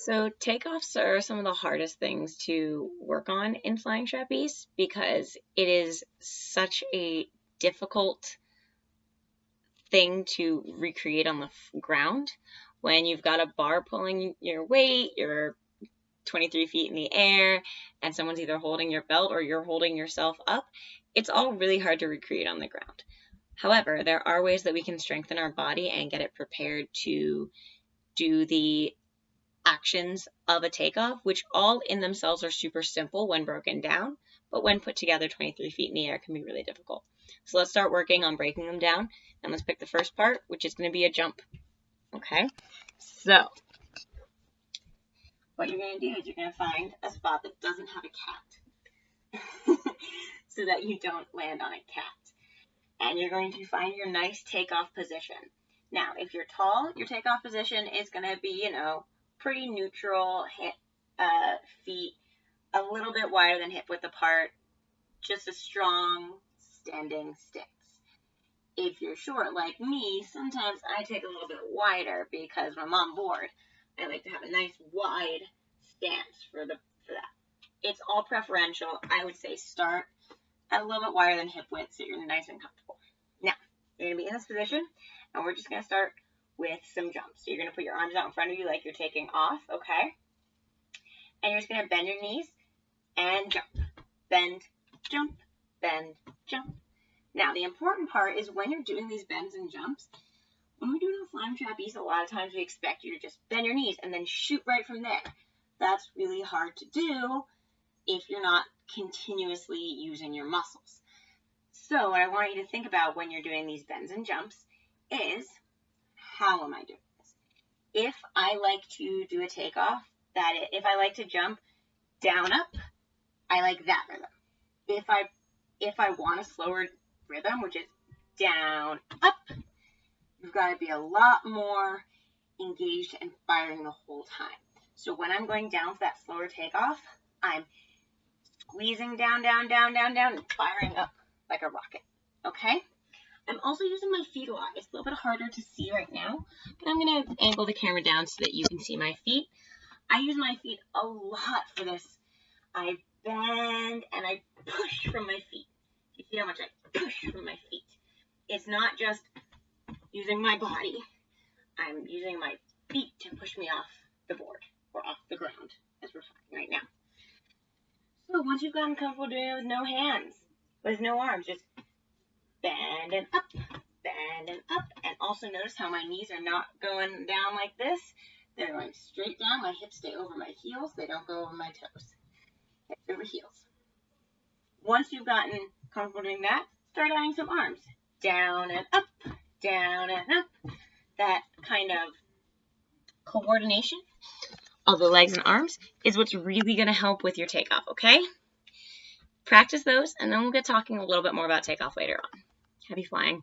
So takeoffs are some of the hardest things to work on in flying trapeze because it is such a difficult thing to recreate on the ground when you've got a bar pulling your weight, you're 23 feet in the air, and someone's either holding your belt or you're holding yourself up. It's all really hard to recreate on the ground. However, there are ways that we can strengthen our body and get it prepared to do the actions of a takeoff, which all in themselves are super simple when broken down, but when put together 23 feet in the air can be really difficult. So let's start working on breaking them down, and let's pick the first part, which is going to be a jump. Okay, so what you're going to do is you're going to find a spot that doesn't have a cat so that you don't land on a cat. And you're going to find your nice takeoff position. Now, if you're tall, your takeoff position is going to be, pretty neutral, feet a little bit wider than hip width apart, just a strong standing stance. If you're short like me, sometimes I take a little bit wider because when I'm on board, I like to have a nice wide stance for that. It's all preferential. I would say start at a little bit wider than hip width so you're nice and comfortable. Now, you're going to be in this position, and we're just going to start with some jumps. So you're going to put your arms out in front of you like you're taking off, okay? And you're just going to bend your knees and jump. Bend, jump, bend, jump. Now, the important part is when you're doing these bends and jumps, when we're doing a flying trapeze, a lot of times we expect you to just bend your knees and then shoot right from there. That's really hard to do if you're not continuously using your muscles. So what I want you to think about when you're doing these bends and jumps is, how am I doing this? If I like to do a takeoff, if I like to jump down, up, I like that rhythm. If I want a slower rhythm, which is down, up, you've got to be a lot more engaged and firing the whole time. So when I'm going down for that slower takeoff, I'm squeezing down, down, down, down, down, and firing up like a rocket, okay? I'm also using my feet a lot. It's a little bit harder to see right now, but I'm going to angle the camera down so that you can see my feet. I use my feet a lot for this. I bend and I push from my feet. You see how much I push from my feet? It's not just using my body. I'm using my feet to push me off the board or off the ground as we're talking right now. So once you've gotten comfortable doing it with no hands, with no arms, just bend and up, and also notice how my knees are not going down like this. They're going straight down. My hips stay over my heels. They don't go over my toes. Hips over heels. Once you've gotten comfortable doing that, start adding some arms. Down and up, down and up. That kind of coordination of the legs and arms is what's really going to help with your takeoff, okay? Practice those, and then we'll get talking a little bit more about takeoff later on. Happy flying.